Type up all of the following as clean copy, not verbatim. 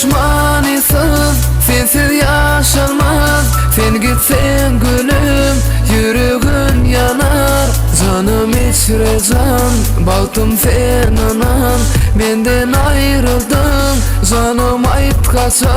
düşmanısız, sensiz yaşanmaz. Sen gitsen gülüm, yüreğin yanar. Canım içre can, baktım sen anan. Benden ayrıldın, canım ayıp kaçan.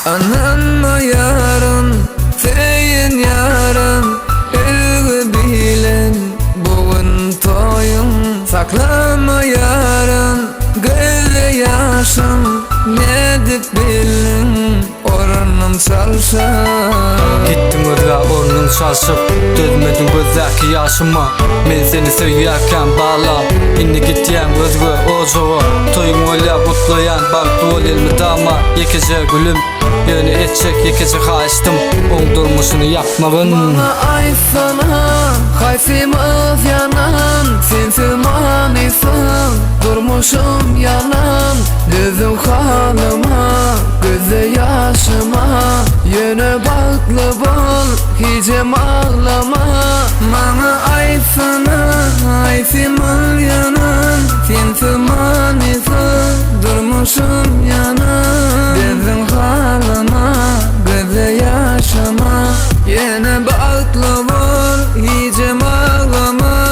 Ananma yarın, seyin yarın. Elgü bilen, bugün toyun. Saklama yarın, gözü yaşım. Ne dip bilin, ornum çalsın. Gittim ırga ornum şaşıp, dözmedim gözdeki yaşıma. Men seni seviyarken bağlam, indi gittiyen özgü ocuğu. Toyun öyle mutlayan, baktı ol elmi dama. Yekece gülüm, yönü etçek yekece kaçtım. On durmuşunu yapmağın. Bana aysana, kaysımız yanan. Sensiz manısın, durmuşum yalan. Gözüm halıma, gözü yaşıma. Yönü baklı bol, hicim ağlama. Bana aysana, kaysımız yanan. Sensiz manısın, durmuşum yanan. Gözüm halıma, gözü yaşıma. Yine baklı bol, hicim ağlama.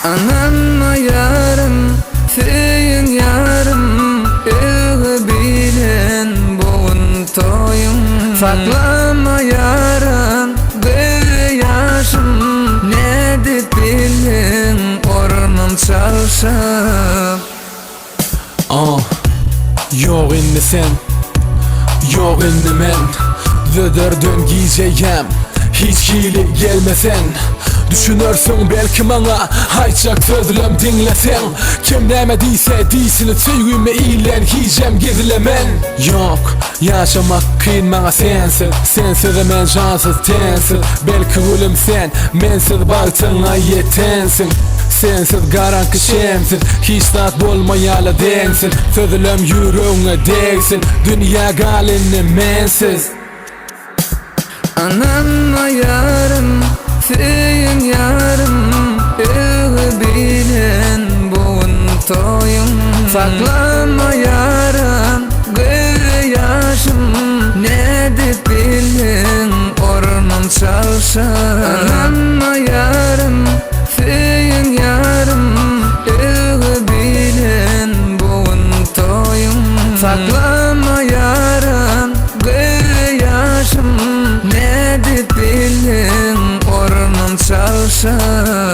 Ananma yarın, seyin yarım. Elgü bilen, bugün toyun. Saklama yarın, gözü yaşım. Ne dip bilin, ornum çalsın. Yok indi sen, yok indi men. Zödördün giyeceğim, hiç hili gelmesen. Düşünürsün belki bana, hayçak sözlüm dinlesen. Kim demediyse diyisini tüyümü iyilen hicem gizlemen. Yok, yaşamak kıyın bana sensiz. Sensiz men cansız tensiz. Belki gülüm sen, mensiz baktığına yetensin. Sensiz garankı şemsiz, hiç tat bolmayalı densin. Sözlüm yüreğine değsin, dünya galinli mensiz. Ananma yarın, seyin yarım. Elgü bilen, bugün toyun. Saklama yarın, gözü yaşım. Ne dip bilin, ornum çalsın. Ananma yarın, seyin yarım. Elgü bilen, bugün toyun. Saklama yarın, gözü yaşım. Ne dip bilin, ornum çalsın.